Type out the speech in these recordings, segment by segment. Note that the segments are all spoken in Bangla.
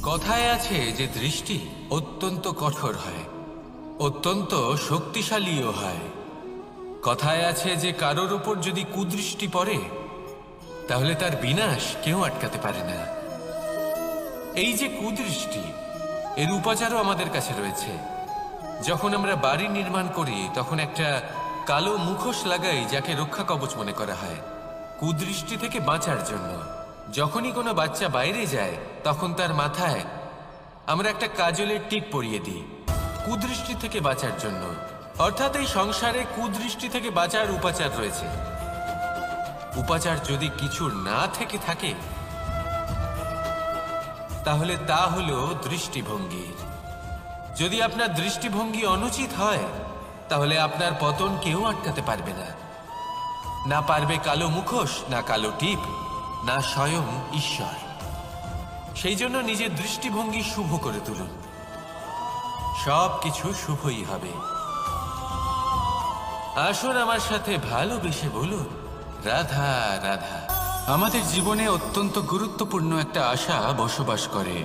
কথায় আছে যে দৃষ্টি অত্যন্ত কঠোর হয়, অত্যন্ত শক্তিশালীও হয়। কথায় আছে যে কারোর উপর যদি কুদৃষ্টি পড়ে তাহলে তার বিনাশ কেউ আটকাতে পারে না। এই যে কুদৃষ্টি, এর উপাচারও আমাদের কাছে রয়েছে। যখন আমরা বাড়ি নির্মাণ করি তখন একটা কালো মুখোশ লাগাই, যাকে রক্ষা কবচ মনে করা হয় কুদৃষ্টি থেকে বাঁচার জন্য। যখনই কোনো বাচ্চা বাইরে যায় তখন তার মাথায় আমরা একটা কাজলের টিপ পরিয়ে দিই কুদৃষ্টি থেকে বাঁচার জন্য। অর্থাৎ এই সংসারে কুদৃষ্টি থেকে বাঁচার উপাচার রয়েছে। উপাচার যদি কিছু না থেকে থাকে তাহলে তা হলো দৃষ্টিভঙ্গির। যদি আপনার দৃষ্টিভঙ্গি অনুচিত হয় তাহলে আপনার পতন কেউ আটকাতে পারবে না। না পারবে কালো মুখোশ, না কালো টিপ, না স্বয়ং ঈশ্বর। সেই জন্য নিজের দৃষ্টিভঙ্গি শুভ করে তুলুন, সব কিছু শুভই হবে। আসুন আমার সাথে ভালোবেসে বলুন, রাধা রাধা। আমাদের জীবনে অত্যন্ত গুরুত্বপূর্ণ একটা আশা বসবাস করে,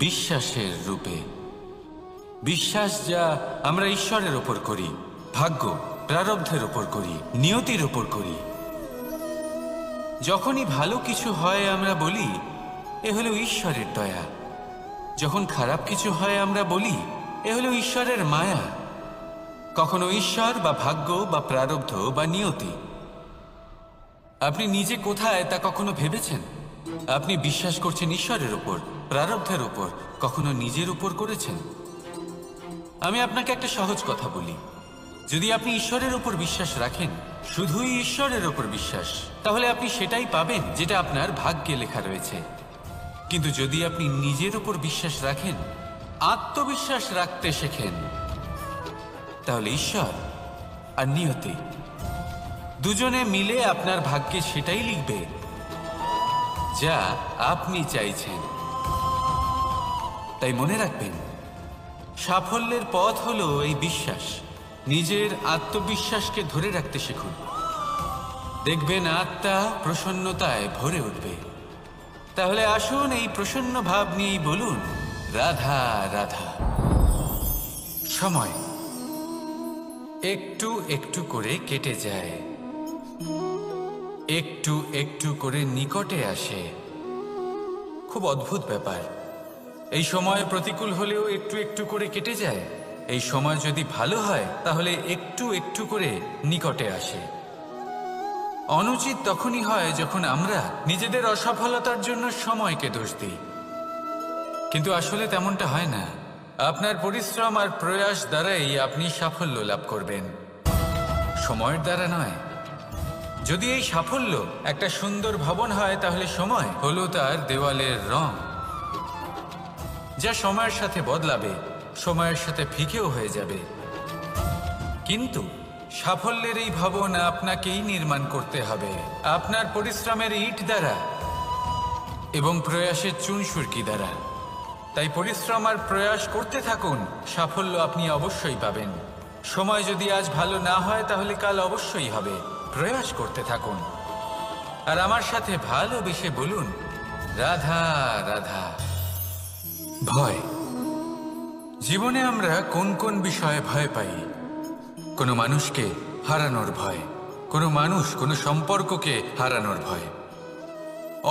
বিশ্বাসের রূপে। বিশ্বাস যা আমরা ঈশ্বরের ওপর করি, ভাগ্য প্রারব্ধের ওপর করি, নিয়তির ওপর করি। যখনই ভালো কিছু হয় আমরা বলি এ হলো ঈশ্বরের দয়া। যখন খারাপ কিছু হয় আমরা বলি এ হলো ঈশ্বরের মায়া। কখনো ঈশ্বর বা ভাগ্য বা প্রারব্ধ বা নিয়তি। আপনি নিজে কোথায় তা কখনো ভেবেছেন? আপনি বিশ্বাস করছেন ঈশ্বরের উপর, প্রারব্ধের উপর, কখনো নিজের উপর করেছেন? আমি আপনাকে একটা সহজ কথা বলি, যদি আপনি ঈশ্বরের উপর বিশ্বাস রাখেন, শুধুই ঈশ্বরের উপর বিশ্বাস, তাহলে আপনি সেটাই পাবেন যেটা আপনার ভাগ্যে লেখা রয়েছে। কিন্তু যদি আপনি নিজের উপর বিশ্বাস রাখেন, আত্মবিশ্বাস রাখতে শেখেন, তাহলে ঈশ্বর আর নিয়তি দুজনে মিলে আপনার ভাগ্যে সেটাই লিখবে যা আপনি চাইছেন। তাই মনে রাখবেন, সাফল্যের পথ হলো এই বিশ্বাস। নিজের আত্মবিশ্বাসকে ধরে রাখতে শিখুন, দেখবেন আত্মা প্রসন্নতায় ভরে উঠবে। তাহলে আসুন এই প্রসন্ন ভাব নিয়েই বলুন, রাধা রাধা। সময় একটু একটু করে কেটে যায়, একটু একটু করে নিকটে আসে। খুব অদ্ভুত ব্যাপার। এই সময় প্রতিকূল হলেও একটু একটু করে কেটে যায়। এই সময় যদি ভালো হয় তাহলে একটু একটু করে নিকটে আসে। অনুচিত তখনই হয় যখন আমরা নিজেদের অসফলতার জন্য সময়কে দোষ দিই, কিন্তু আসলে তেমনটা হয় না। আপনার পরিশ্রম আর প্রয়াস দ্বারাই আপনি সাফল্য লাভ করবেন, সময়ের দ্বারা নয়। যদি এই সাফল্য একটা সুন্দর ভবন হয় তাহলে সময় হলো তার দেওয়ালের রং, যা সময়ের সাথে বদলাবে, সময়ের সাথে ফিকেও হয়ে যাবে। কিন্তু সাফল্যের এই ভবন আপনাকেই নির্মাণ করতে হবে, আপনার পরিশ্রমের ইট দ্বারা এবং প্রয়াসের চুনসুরকি দ্বারা। তাই পরিশ্রম আর প্রয়াস করতে থাকুন, সাফল্য আপনি অবশ্যই পাবেন। সময় যদি আজ ভালো না হয় তাহলে কাল অবশ্যই হবে। প্রয়াস করতে থাকুন আর আমার সাথে ভালোবেসে বলুন, রাধা রাধা। ভয়। জীবনে আমরা কোন কোন বিষয়ে ভয় পাই? কোনো মানুষকে হারানোর ভয়, কোনো মানুষ কোনো সম্পর্ককে হারানোর ভয়,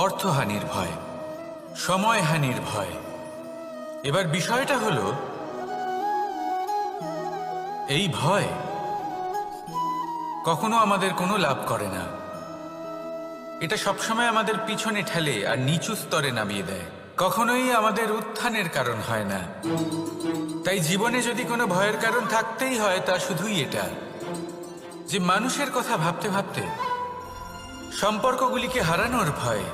অর্থহানির ভয়, সময়হানির ভয়। এবার বিষয়টা হলো, এই ভয় কখনো আমাদের কোনো লাভ করে না। এটা সবসময় আমাদের পিছনে ঠেলে আর নিচু স্তরে নামিয়ে দেয়, কখনোই আমাদের উত্থানের কারণ হয় না। তাই জীবনে যদি কোনো ভয়ের কারণ থাকতেই হয় তা শুধুই এটা, যে মানুষের কথা ভাবতে ভাবতে সম্পর্কগুলিকে হারানোর ভয়,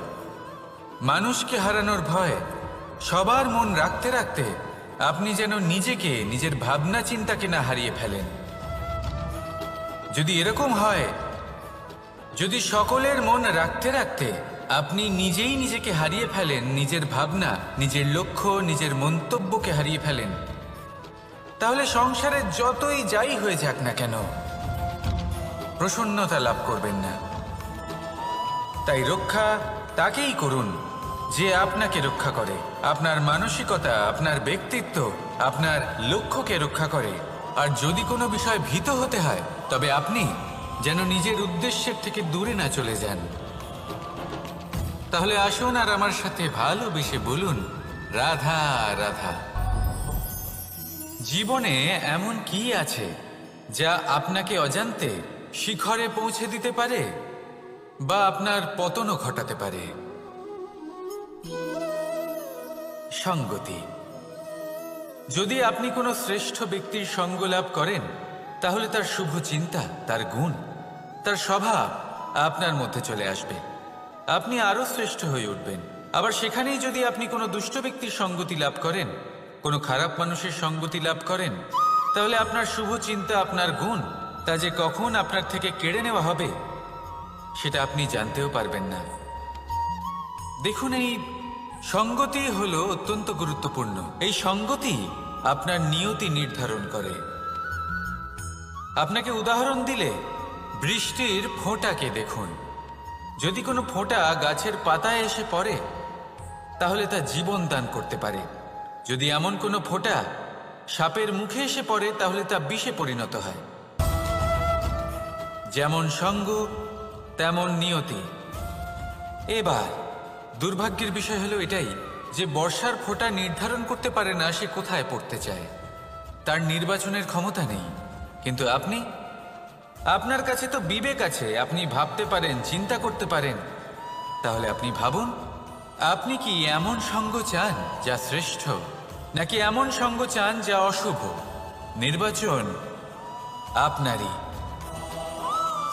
মানুষকে হারানোর ভয়, সবার মন রাখতে রাখতে আপনি যেন নিজেকে, নিজের ভাবনা চিন্তাকে না হারিয়ে ফেলেন। যদি এরকম হয়, যদি সকলের মন রাখতে রাখতে আপনি নিজেই নিজেকে হারিয়ে ফেলেন, নিজের ভাবনা, নিজের লক্ষ্য, নিজের মন্তব্যকে হারিয়ে ফেলেন, তাহলে সংসারে যতই যাই হয়ে যাক না কেন প্রসন্নতা লাভ করবেন না। তাই রক্ষা তাকেই করুন যে আপনাকে রক্ষা করে, আপনার মানসিকতা, আপনার ব্যক্তিত্ব, আপনার লক্ষ্যকে রক্ষা করে। আর যদি কোনো বিষয় ভীত হতে হয়, তবে আপনি যেন নিজের উদ্দেশ্যের থেকে দূরে না চলে যান। তাহলে আসুন আর আমার সাথে ভালোবেসে বলুন, রাধা রাধা। জীবনে এমন কি আছে যা আপনাকে অজান্তে শিখরে পৌঁছে দিতে পারে বা আপনার পতনও ঘটাতে পারে? সঙ্গতি। যদি আপনি কোনো শ্রেষ্ঠ ব্যক্তির সঙ্গ লাভ করেন, তাহলে তার শুভ চিন্তা, তার গুণ, তার স্বভাব আপনার মধ্যে চলে আসবে। আপনি আরও শ্রেষ্ঠ হয়ে উঠবেন। আবার সেখানেই যদি আপনি কোনো দুষ্ট ব্যক্তির সঙ্গতি লাভ করেন, কোনো খারাপ মানুষের সঙ্গতি লাভ করেন, তাহলে আপনার শুভ চিন্তা, আপনার গুণ, তা যে কখন আপনার থেকে কেড়ে নেওয়া হবে সেটা আপনি জানতেও পারবেন না। দেখুন, এই সঙ্গতি হলো অত্যন্ত গুরুত্বপূর্ণ। এই সঙ্গতি আপনার নিয়তি নির্ধারণ করে। আপনাকে উদাহরণ দিলে, বৃষ্টির ফোঁটাকে দেখুন। যদি কোনো ফোঁটা গাছের পাতায় এসে পড়ে, তাহলে তা জীবন দান করতে পারে। যদি এমন কোনো ফোঁটা সাপের মুখে এসে পড়ে, তাহলে তা বিষে পরিণত হয়। যেমন সঙ্গ তেমন নিয়তি। এবার দুর্ভাগ্যের বিষয় হলো এটাই যে বর্ষার ফোঁটা নির্ধারণ করতে পারে না সে কোথায় পড়তে চায়। তার নির্বাচনের ক্ষমতা নেই। কিন্তু আপনার কাছে তো বিবেক আছে, আপনি ভাবতে পারেন, চিন্তা করতে পারেন। তাহলে আপনি ভাবুন, আপনি কি এমন সঙ্গ চান যা শ্রেষ্ঠ, নাকি এমন সঙ্গ চান যা অশুভ? নির্বাচন আপনারই।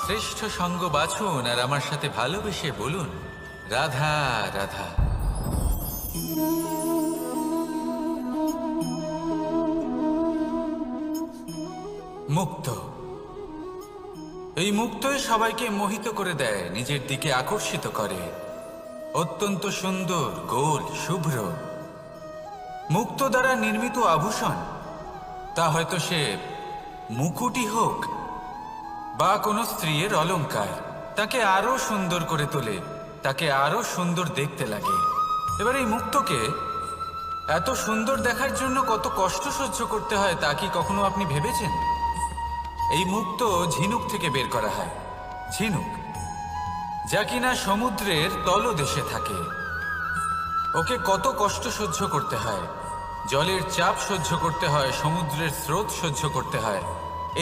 শ্রেষ্ঠ সঙ্গ বাছুন আর আমার সাথে ভালোবেসে বলুন, রাধা রাধা। মুক্ত। এই মুক্তই সবাইকে মোহিত করে দেয়, নিজের দিকে আকর্ষিত করে। অত্যন্ত সুন্দর, গোল, শুভ্র। মুক্ত দ্বারা নির্মিত আভূষণ, তা হয়তো সে মুকুটই হোক বা কোনো স্ত্রীর অলংকার, তাকে আরো সুন্দর করে তোলে, তাকে আরো সুন্দর দেখতে লাগে। এবার এই মুক্তকে এত সুন্দর দেখার জন্য কত কষ্ট সহ্য করতে হয় তা কি কখনো আপনি ভেবেছেন? এই মুক্ত ঝিনুক থেকে বের করা হয়। ঝিনুক, যা কিনা সমুদ্রের তলদেশে থাকে। ওকে কত কষ্ট সহ্য করতে হয়, জলের চাপ সহ্য করতে হয়, সমুদ্রের স্রোত সহ্য করতে হয়।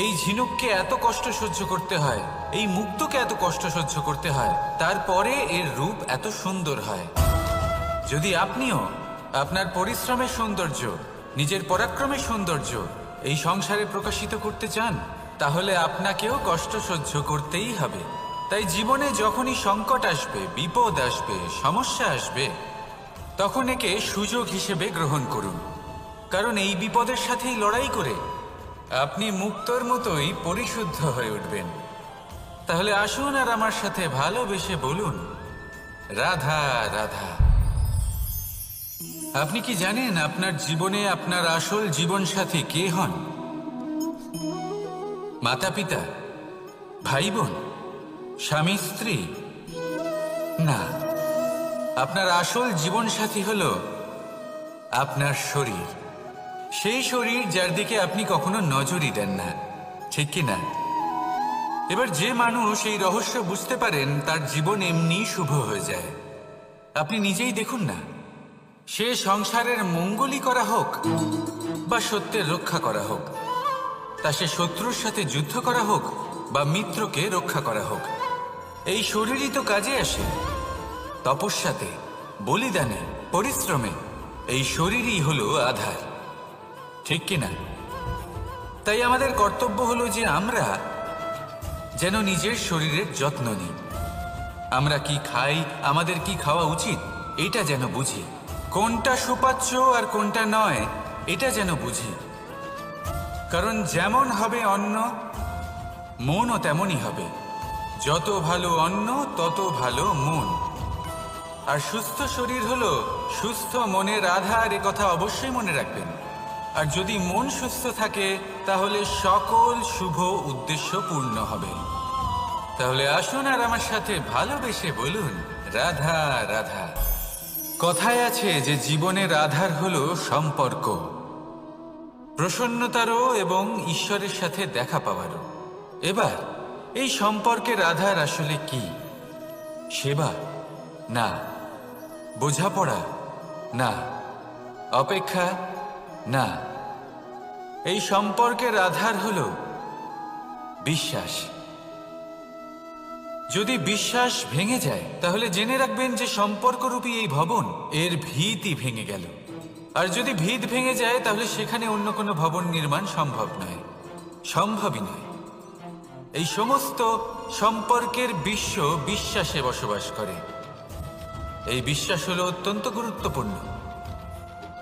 এই ঝিনুককে এত কষ্ট সহ্য করতে হয়, এই মুক্তকে এত কষ্ট সহ্য করতে হয়, তারপরে এর রূপ এত সুন্দর হয়। যদি আপনিও আপনার পরিশ্রমের সৌন্দর্য, নিজের পরাক্রমের সৌন্দর্য এই সংসারে প্রকাশিত করতে চান, তাহলে আপনাকেও কষ্ট সহ্য করতেই হবে। তাই জীবনে যখনই সংকট আসবে, বিপদ আসবে, সমস্যা আসবে, তখন একে সুযোগ হিসেবে গ্রহণ করুন। কারণ এই বিপদের সাথেই লড়াই করে আপনি মুক্তর মতোই পরিশুদ্ধ হয়ে উঠবেন। তাহলে আসুন আর আমার সাথে ভালোবেসে বলুন, রাধা রাধা। আপনি কি জানেন আপনার জীবনে আপনার আসল জীবনসাথী কে হন? মাতা পিতা, ভাই বোন, স্বামী স্ত্রী? না, আপনার আসল জীবনসাথী হলো আপনার শরীর। সেই শরীর যার দিকে আপনি কখনো নজরই দেন না, ঠিক কি না? এবার যে মানুষ এই রহস্য বুঝতে পারেন, তার জীবন এমনি শুভ হয়ে যায়। আপনি নিজেই দেখুন না, সে সংসারের মঙ্গলই করা হোক বা সত্যের রক্ষা করা হোক, তা সে শত্রুর সাথে যুদ্ধ করা হোক বা মিত্রকে রক্ষা করা হোক, এই শরীরই তো কাজে আসে। তপস্যাতে, বলিদানে, পরিশ্রমে এই শরীরই হলো আধার, ঠিক কিনা? তাই আমাদের কর্তব্য হলো যে আমরা যেন নিজের শরীরের যত্ন নিই। আমরা কি খাই, আমাদের কি খাওয়া উচিত, এটা যেন বুঝি। কোনটা সুপাচ্য আর কোনটা নয়, এটা যেন বুঝি। কারণ যেমন হবে অন্ন, মনও তেমনই হবে। যত ভালো অন্ন তত ভালো মন। আর সুস্থ শরীর হলো সুস্থ মনের আধার, এ কথা অবশ্যই মনে রাখবেন। আর যদি মন সুস্থ থাকে, তাহলে সকল শুভ উদ্দেশ্য পূর্ণ হবে। তাহলে আসুন আর আমার সাথে ভালোবেসে বলুন, রাধা রাধা। কথায় আছে যে জীবনের আধার হলো সম্পর্ক, প্রসন্নতারও এবং ঈশ্বরের সাথে দেখা পাওয়ারও। এবার এই সম্পর্কের আধার আসলে কি? সেবা? না। বোঝাপড়া? না। অপেক্ষা? না। এই সম্পর্কের আধার হলো বিশ্বাস। যদি বিশ্বাস ভেঙে যায় তাহলে জেনে রাখবেন যে সম্পর্করূপী এই ভবন এর ভিতই ভেঙে গেল। আর যদি ভিত ভেঙে যায় তাহলে সেখানে অন্য কোনো ভবন নির্মাণ সম্ভব নয়, সম্ভবই নয়। এই সমস্ত সম্পর্কের বিশ্ব বিশ্বাসে বসবাস করে। এই বিশ্বাস হলো অত্যন্ত গুরুত্বপূর্ণ।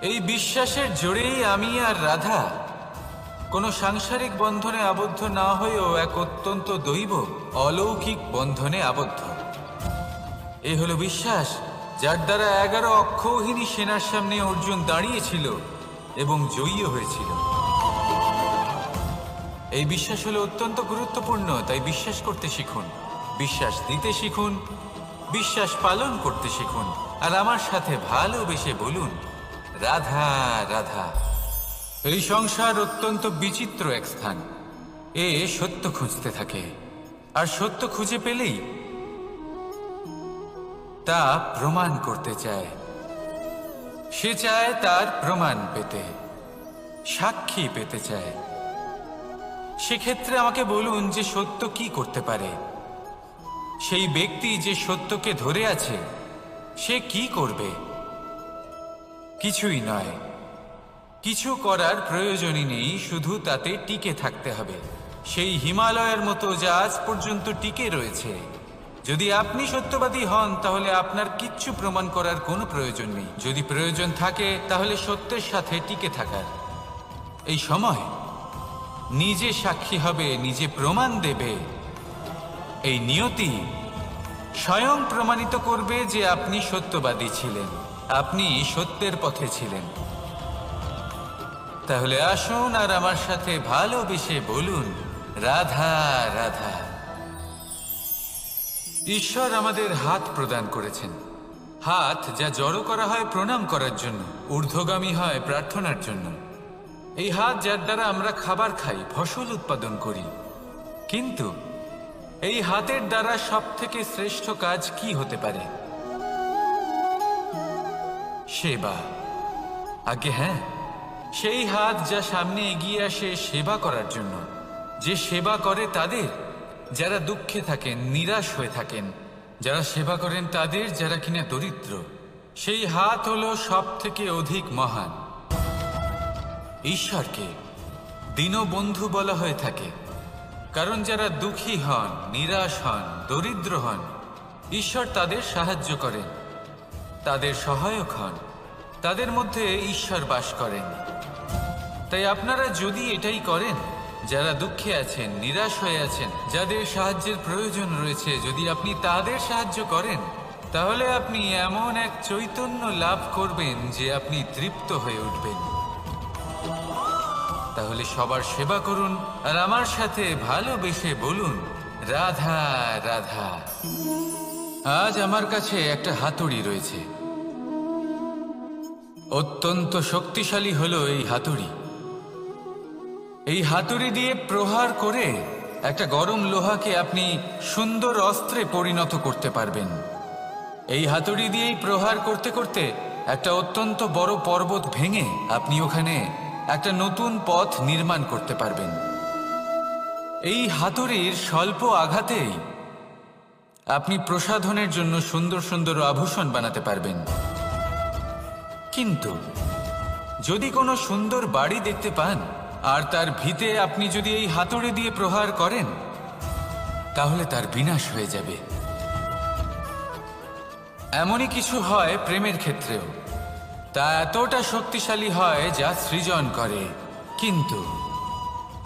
এই বিশ্বাসের জোরেই আমি আর রাধা কোনো সাংসারিক বন্ধনে আবদ্ধ না হয়েও এক অত্যন্ত দৈব অলৌকিক বন্ধনে আবদ্ধ। এই হলো বিশ্বাস যার দ্বারা 11 অক্ষৌহিনী সেনার সামনে অর্জুন দাঁড়িয়েছিল এবং জয়ী হয়েছিল। এই বিশ্বাস হলো অত্যন্ত গুরুত্বপূর্ণ, তাই বিশ্বাস করতে শিখুন, বিশ্বাস দিতে শিখুন, বিশ্বাস পালন করতে শিখুন, আর আমার সাথে ভালোবেসে বলুন, রাধা রাধা। এই সংসার অত্যন্ত বিচিত্র এক স্থান। এ সত্য খুঁজতে থাকে, আর সত্য খুঁজে পেলেই তা প্রমাণ করতে চায়। সে চায় তার প্রমাণ পেতে, সাক্ষী পেতে চায়। সেক্ষেত্রে আমাকে বলুন যে সত্য কি করতে পারে? সেই ব্যক্তি যে সত্যকে ধরে আছে সে কি করবে? কিছুই নয়, কিছু করার প্রয়োজনই নেই, শুধু তাতে টিকে থাকতে হবে। সেই হিমালয়ের মতো যা আজ পর্যন্ত টিকে রয়েছে। যদি আপনি সত্যবাদী হন তাহলে আপনার কিচ্ছু প্রমাণ করার কোনো প্রয়োজন নেই। যদি প্রয়োজন থাকে তাহলে সত্যের সাথে টিকে থাকার। এই সময় নিজে সাক্ষী হবে, নিজে প্রমাণ দেবে। এই নিয়তি স্বয়ং প্রমাণিত করবে যে আপনি সত্যবাদী ছিলেন, আপনি সত্যের পথে ছিলেন। তাহলে আসুন আর আমার সাথে ভালোবেসে বলুন, রাধা রাধা। ঈশ্বর আমাদের হাত প্রদান করেছেন, হাত যা জড়ো করা হয় প্রণাম করার জন্য, ঊর্ধ্বগামী হয় প্রার্থনার জন্য। এই হাত যার দ্বারা আমরা খাবার খাই, ফসল উৎপাদন করি। কিন্তু এই হাতের দ্বারা সবথেকে শ্রেষ্ঠ কাজ কি হতে পারে? সেবা। আগে হ্যাঁ, সেই হাত যা সামনে এগিয়ে আসে সেবা করার জন্য, যে সেবা করে তাদের যারা দুঃখে থাকেন, নিরাশ হয়ে থাকেন, যারা সেবা করেন তাদের যারা কিনা দরিদ্র। সেই হাত হলো সব থেকে অধিক মহান। ঈশ্বরকে দীনবন্ধু বলা হয়ে থাকে, কারণ যারা দুঃখী হন, নিরাশ হন, দরিদ্র হন, ঈশ্বর তাদের সাহায্য করেন, তাদের সহায়ক হন, তাদের মধ্যে ঈশ্বর বাস করেন। তাই আপনারা যদি এটাই করেন, যারা দুঃখে আছেন, নিরাশ হয়ে আছেন, যাদের সাহায্যের প্রয়োজন রয়েছে, যদি আপনি তাদের সাহায্য করেন, তাহলে আপনি এমন এক চৈতন্য লাভ করবেন যে আপনি তৃপ্ত হয়ে উঠবেন। তাহলে সবার সেবা করুন আর আমার সাথে ভালোবেসে বলুন, রাধা রাধা। আজ আমার কাছে একটা হাতুড়ি রয়েছে। অত্যন্ত শক্তিশালী হলো এই হাতুড়ি। এই হাতুড়ি দিয়ে প্রহার করে একটা গরম লোহাকে আপনি সুন্দর অস্ত্রে পরিণত করতে পারবেন। এই হাতুড়ি দিয়েই প্রহার করতে করতে একটা অত্যন্ত বড় পর্বত ভেঙে আপনি ওখানে একটা নতুন পথ নির্মাণ করতে পারবেন। এই হাতুড়ির স্বল্প আঘাতেই আপনি প্রসাধনের জন্য সুন্দর সুন্দর আভূষণ বানাতে পারবেন। কিন্তু যদি কোনো সুন্দর বাড়ি দেখতে পান আর তার ভিতে আপনি যদি এই হাতুড়ি দিয়ে প্রহার করেন, তাহলে তার বিনাশ হয়ে যাবে। এমনই কিছু হয় প্রেমের ক্ষেত্রেও। তা এতটা শক্তিশালী হয় যা সৃজন করে, কিন্তু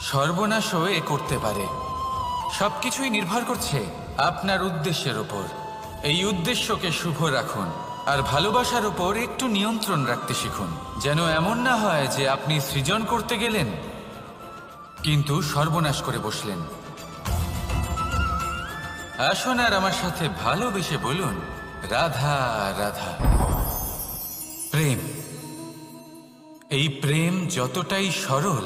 সর্বনাশও এ করতে পারে। সবকিছুই নির্ভর করছে আপনার উদ্দেশ্যের ওপর। এই উদ্দেশ্যকে শুভ রাখুন আর ভালোবাসার ওপর একটু নিয়ন্ত্রণ রাখতে শিখুন, যেন এমন না হয় যে আপনি সৃজন করতে গেলেন কিন্তু সর্বনাশ করে বসলেন। আসুন আর আমার সাথে ভালোবেসে বলুন, রাধা রাধা। প্রেম। এই প্রেম যতটাই সরল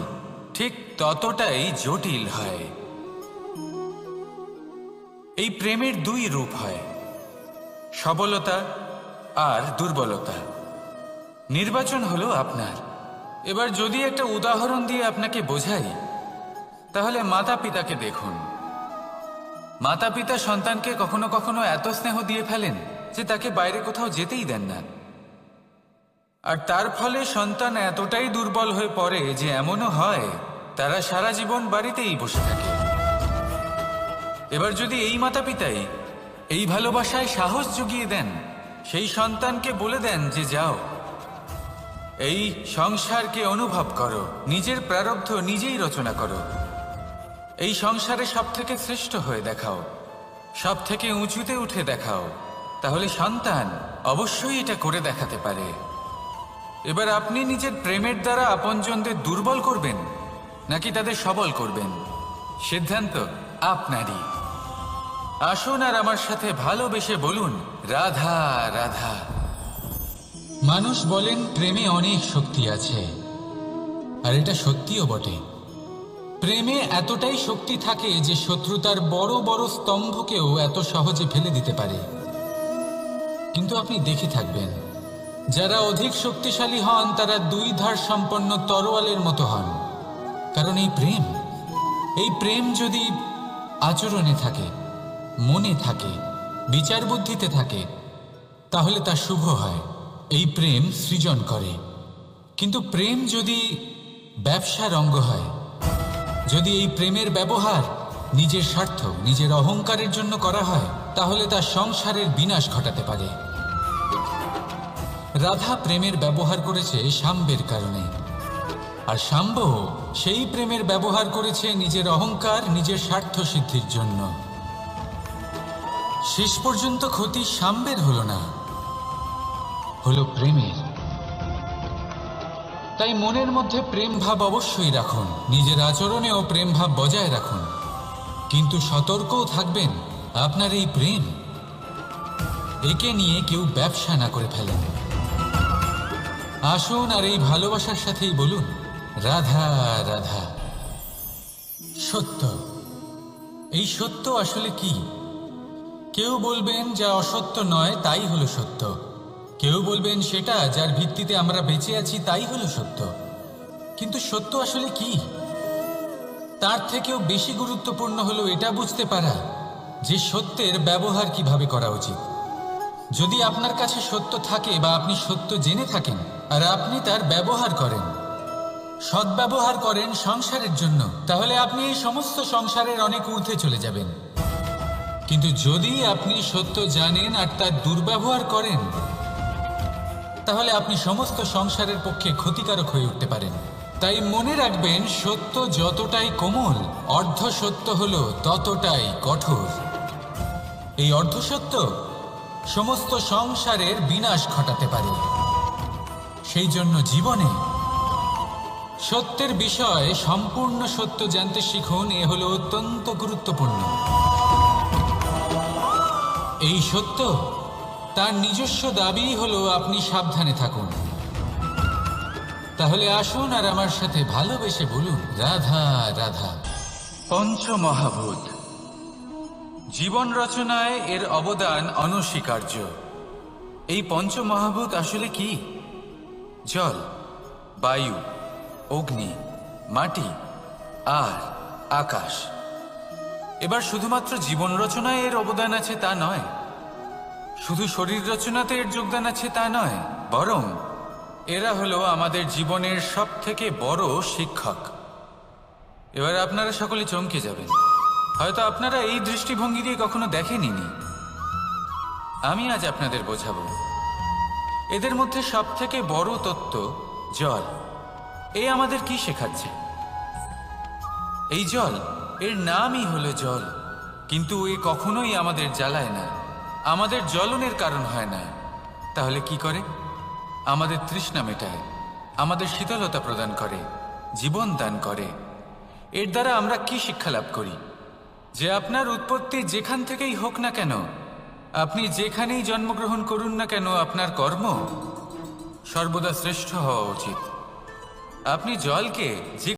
ঠিক ততটাই জটিল হয়। এই প্রেমের দুই রূপ হয়, সবলতা আর দুর্বলতা। নির্বাচন হলো আপনার। এবার যদি একটা উদাহরণ দিয়ে আপনাকে বোঝাই, তাহলে মাতা পিতাকে দেখুন। মাতা পিতা সন্তানকে কখনো কখনো এত স্নেহ দিয়ে ফেলেন যে তাকে বাইরে কোথাও যেতেই দেন না, আর তার ফলে সন্তান এতটাই দুর্বল হয়ে পড়ে যে এমনও হয় তারা সারা জীবন বাড়িতেই বসে থাকে। এবার যদি এই মাতা পিতাই এই ভালোবাসায় সাহস জুগিয়ে দেন, সেই সন্তানকে বলে দেন যে যাও, এই সংসারকে অনুভব করো, নিজের প্রারব্ধ নিজেই রচনা করো, এই সংসারে সব থেকে শ্রেষ্ঠ হয়ে দেখাও, সব থেকে উঁচুতে উঠে দেখাও, তাহলে সন্তান অবশ্যই এটা করে দেখাতে পারে। এবার আপনি নিজের প্রেমের দ্বারা আপনজনদের দুর্বল করবেন নাকি তাদের সবল করবেন, সিদ্ধান্ত আপনারই। আসুন আর আমার সাথে ভালোবেসে বলুন, রাধা রাধা। মানুষ বলেন প্রেমে অনেক শক্তি আছে, আর এটা সত্যিও বটে। প্রেমে এতটাই শক্তি থাকে যে শত্রুতার বড় বড় স্তম্ভকেও এত সহজে ফেলে দিতে পারে। কিন্তু আপনি দেখে থাকবেন, যারা অধিক শক্তিশালী হন তারা দুই ধার সম্পন্ন তরোয়ালের মতো হন। কারণ এই প্রেম যদি আচরণে থাকে, মনে থাকে, বিচার বুদ্ধিতে থাকে, তাহলে তা শুভ হয়। এই প্রেম সৃজন করে। কিন্তু প্রেম যদি ব্যবসার অঙ্গ হয়, যদি এই প্রেমের ব্যবহার নিজের স্বার্থ, নিজের অহংকারের জন্য করা হয়, তাহলে তা সংসারের বিনাশ ঘটাতে পারে। রাধা প্রেমের ব্যবহার করেছে শাম্বের কারণে, আর শাম্ব সেই প্রেমের ব্যবহার করেছে নিজের অহংকার, নিজের স্বার্থ সিদ্ধির জন্য। শেষ পর্যন্ত ক্ষতি শাম্বের হলো না, হলো প্রেমের। তাই মনের মধ্যে প্রেম ভাব অবশ্যই রাখুন, নিজের আচরণেও প্রেম ভাব বজায় রাখুন, কিন্তু সতর্কও থাকবেন আপনার এই প্রেম, একে নিয়ে কেউ ব্যবসা না করে ফেলেন। আসুন আর এই ভালোবাসার সাথেই বলুন, রাধা রাধা। সত্য, এই সত্য আসলে কি? কেউ বলবেন যা অসত্য নয় তাই হলো সত্য, কেউ বলবেন সেটা যার ভিত্তিতে আমরা বেঁচে আছি তাই হলো সত্য। কিন্তু সত্য আসলে কি? তার থেকেও বেশি গুরুত্বপূর্ণ হলো এটা বুঝতে পারা যে সত্যের ব্যবহার কিভাবে করা উচিত। যদি আপনার কাছে সত্য থাকে বা আপনি সত্য জেনে থাকেন আর আপনি তার ব্যবহার করেন, সদ্ব্যবহার করেন সংসারের জন্য, তাহলে আপনি এই সমস্ত সংসারের অনেক ঊর্ধ্বে চলে যাবেন। কিন্তু যদি আপনি সত্য জানেন আর তার দুর্ব্যবহার করেন, তাহলে আপনি সমস্ত সংসারের পক্ষে ক্ষতিকারক হয়ে উঠতে পারেন। তাই মনে রাখবেন, সত্য যতটাই কোমল, অর্ধ সত্য হলো ততটাই কঠোর। এই অর্ধ সত্য সমস্ত সংসারের বিনাশ ঘটাতে পারে। সেই জন্য জীবনে সত্যের বিষয়ে সম্পূর্ণ সত্য জানতে শিখুন, এ হলো অত্যন্ত গুরুত্বপূর্ণ। এই সত্য তার নিজস্ব দাবি হলো আপনি সাবধানে থাকুন। তাহলে আসুন আর আমার সাথে ভালোবেসে বলুন, রাধা রাধা। পঞ্চমহাভূত, জীবন রচনায় এর অবদান অনস্বীকার্য। এই পঞ্চমহাভূত আসলে কি? জল, বায়ু, অগ্নি, মাটি আর আকাশ। এবার শুধুমাত্র জীবন রচনায় এর অবদান আছে তা নয়, শুধু শরীর রচনাতে এর যোগদান আছে তা নয়, বরং এরা হলো আমাদের জীবনের সব থেকে বড় শিক্ষক। এবার আপনারা সকলে চমকে যাবেন, হয়তো আপনারা এই দৃষ্টিভঙ্গি দিয়ে কখনো দেখেননি। আমি আজ আপনাদের বোঝাবো। এদের মধ্যে সব থেকে বড় তত্ত্ব জল। এ আমাদের কি শেখাচ্ছে? এই জল, এর নামই হলো জল, কিন্তু এ কখনোই আমাদের জ্বালায় না, আমাদের জ্বলনের কারণ হয় না। তাহলে কি করে? আমাদের তৃষ্ণা মেটায়, আমাদের শীতলতা প্রদান করে, জীবন দান করে। এর দ্বারা আমরা কি শিক্ষা লাভ করি? যে আপনার উৎপত্তি যেখান থেকেই হোক না কেন, আপনি যেখানেই জন্মগ্রহণ করুন না কেন, আপনার কর্ম সর্বদা শ্রেষ্ঠ হওয়া উচিত। আপনি জলকে যে